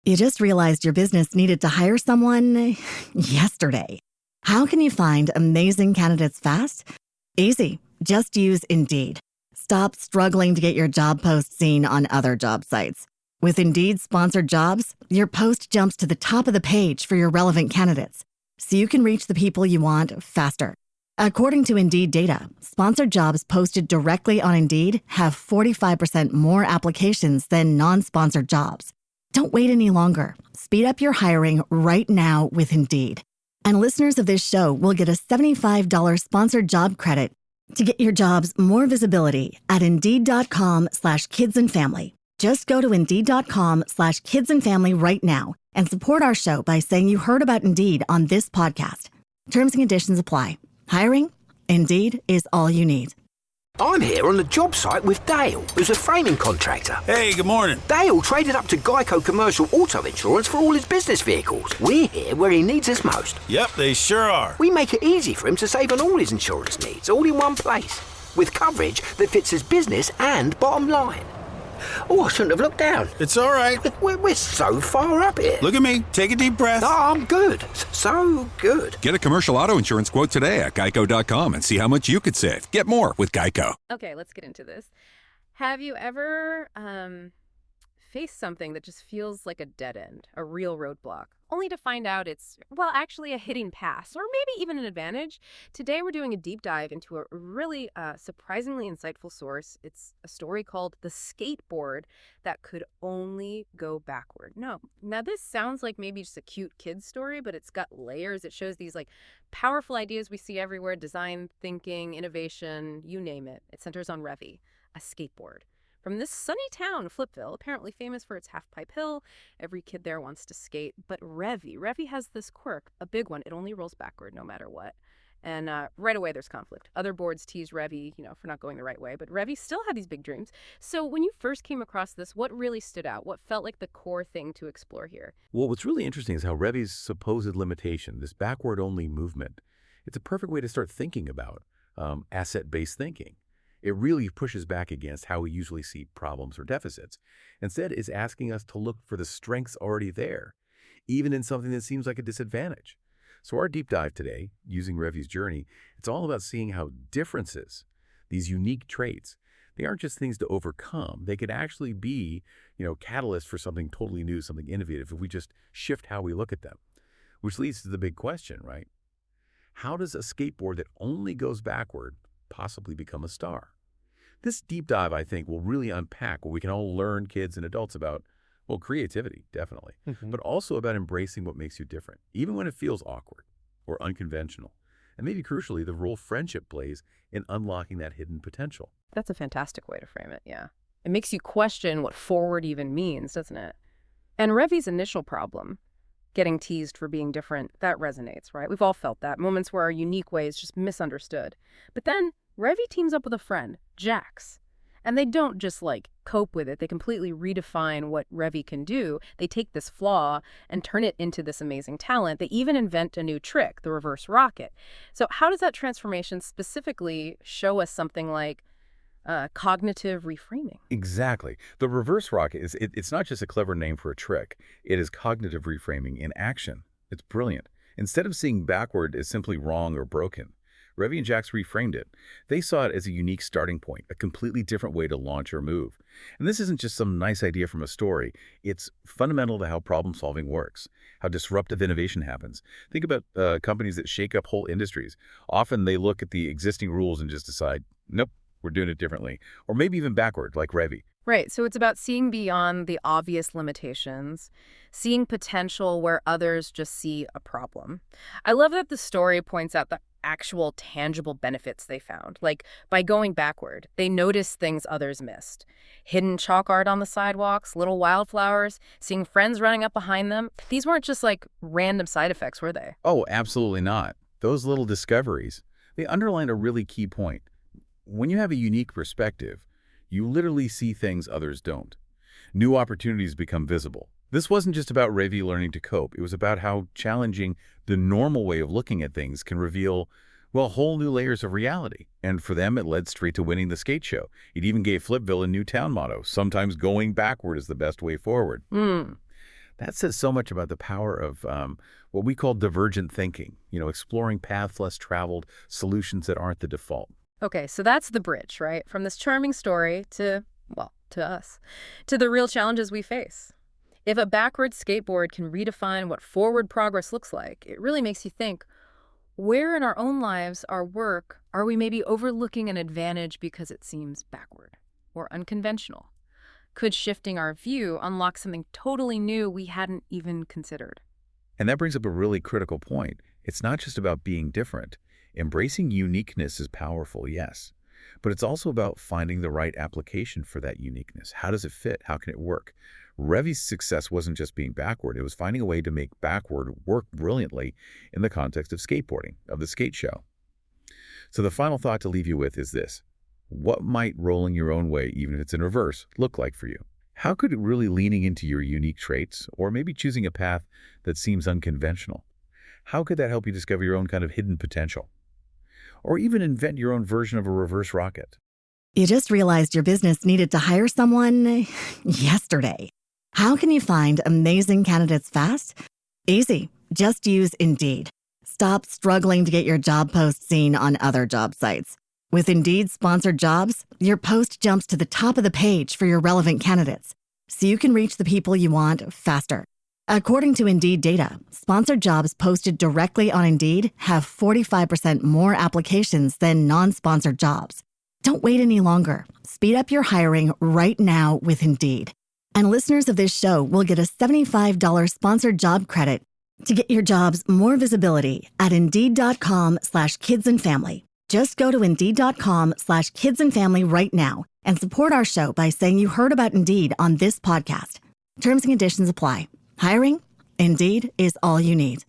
You just realized your business needed to hire someone yesterday. How can you find amazing candidates fast? Easy. Just use Indeed. Stop struggling to get your job post seen on other job sites. With Indeed sponsored jobs, your post jumps to the top of the page for your relevant candidates, so you can reach the people you want faster. According to Indeed data, sponsored jobs posted directly on Indeed have 45% more applications than non-sponsored jobs. Don't wait any longer. Speed up your hiring right now with Indeed. And listeners of this show will get a $75 sponsored job credit to get your jobs more visibility at Indeed.com/kidsandfamily. Just go to Indeed.com/kidsandfamily right now and support our show by saying you heard about Indeed on this podcast. Terms and conditions apply. Hiring? Indeed is all you need. I'm here on the job site with Dale, who's a framing contractor. Hey, good morning. Dale traded up to Geico Commercial Auto Insurance for all his business vehicles. We're here where he needs us most. Yep, they sure are. We make it easy for him to save on all his insurance needs, all in one place, with coverage that fits his business and bottom line. Oh, I shouldn't have looked down. It's all right. We're so far up here. Look at me. Take a deep breath. Oh, I'm good. So good. Get a commercial auto insurance quote today at geico.com and see how much you could save. Get more with Geico. Okay, let's get into this. Have you ever faced something that just feels like a dead end, a real roadblock, only to find out it's, well, actually a hidden pass or maybe even an advantage? Today we're doing a deep dive into a really surprisingly insightful source. It's a story called The Skateboard That Could Only Go Backward. No, now this sounds like maybe just a cute kid's story, but it's got layers. It shows these like powerful ideas we see everywhere: design, thinking, innovation, you name it. It centers on Revy, a skateboard. From this sunny town, Flipville, apparently famous for its half-pipe hill. Every kid there wants to skate. But Revy has this quirk, a big one. It only rolls backward no matter what. And right away, there's conflict. Other boards tease Revy, for not going the right way. But Revy still had these big dreams. So when you first came across this, what really stood out? What felt like the core thing to explore here? Well, what's really interesting is how Revy's supposed limitation, this backward-only movement, it's a perfect way to start thinking about asset-based thinking. It really pushes back against how we usually see problems or deficits. Instead, it's asking us to look for the strengths already there, even in something that seems like a disadvantage. So our deep dive today, using Revy's journey, it's all about seeing how differences, these unique traits, they aren't just things to overcome. They could actually be, catalysts for something totally new, something innovative, if we just shift how we look at them. Which leads to the big question, right? How does a skateboard that only goes backward possibly become a star? This deep dive, I think, will really unpack what we can all learn, kids and adults, about, well, creativity, definitely, but also about embracing what makes you different, even when it feels awkward or unconventional, and maybe crucially, the role friendship plays in unlocking that hidden potential. That's a fantastic way to frame it, yeah. It makes you question what forward even means, doesn't it? And Revy's initial problem, getting teased for being different, that resonates, right? We've all felt that, moments where our unique way is just misunderstood. But then Revy teams up with a friend, Jax, and they don't just cope with it. They completely redefine what Revy can do. They take this flaw and turn it into this amazing talent. They even invent a new trick, the reverse rocket. So how does that transformation specifically show us something like cognitive reframing? Exactly. The reverse rocket it's not just a clever name for a trick. It is cognitive reframing in action. It's brilliant. Instead of seeing backward as simply wrong or broken, Revy and Jax reframed it. They saw it as a unique starting point, a completely different way to launch or move. And this isn't just some nice idea from a story. It's fundamental to how problem-solving works, how disruptive innovation happens. Think about companies that shake up whole industries. Often they look at the existing rules and just decide, nope, we're doing it differently. Or maybe even backward, like Revy. Right. So it's about seeing beyond the obvious limitations, seeing potential where others just see a problem. I love that the story points out the actual tangible benefits they found. Like, by going backward, they noticed things others missed. Hidden chalk art on the sidewalks, little wildflowers, seeing friends running up behind them. These weren't just random side effects, were they? Oh, absolutely not. Those little discoveries, they underline a really key point. When you have a unique perspective, you literally see things others don't. New opportunities become visible. This wasn't just about Revy learning to cope. It was about how challenging the normal way of looking at things can reveal, well, whole new layers of reality. And for them, it led straight to winning the skate show. It even gave Flipville a new town motto: sometimes going backward is the best way forward. That says so much about the power of what we call divergent thinking, exploring paths less traveled, solutions that aren't the default. Okay, so that's the bridge, right? From this charming story to, well, to us, to the real challenges we face. If a backward skateboard can redefine what forward progress looks like, it really makes you think, where in our own lives, our work, are we maybe overlooking an advantage because it seems backward or unconventional? Could shifting our view unlock something totally new we hadn't even considered? And that brings up a really critical point. It's not just about being different. Embracing uniqueness is powerful, yes. But it's also about finding the right application for that uniqueness. How does it fit? How can it work? Revy's success wasn't just being backward. It was finding a way to make backward work brilliantly in the context of skateboarding, of the skate show. So the final thought to leave you with is this. What might rolling your own way, even if it's in reverse, look like for you? How could it really leaning into your unique traits, or maybe choosing a path that seems unconventional? How could that help you discover your own kind of hidden potential? Or even invent your own version of a reverse rocket? You just realized your business needed to hire someone yesterday. How can you find amazing candidates fast? Easy. Just use Indeed. Stop struggling to get your job post seen on other job sites. With Indeed sponsored jobs, your post jumps to the top of the page for your relevant candidates, so you can reach the people you want faster. According to Indeed data, sponsored jobs posted directly on Indeed have 45% more applications than non-sponsored jobs. Don't wait any longer. Speed up your hiring right now with Indeed. And listeners of this show will get a $75 sponsored job credit to get your jobs more visibility at Indeed.com/kidsandfamily. Just go to Indeed.com/kidsandfamily right now and support our show by saying you heard about Indeed on this podcast. Terms and conditions apply. Hiring? Indeed is all you need.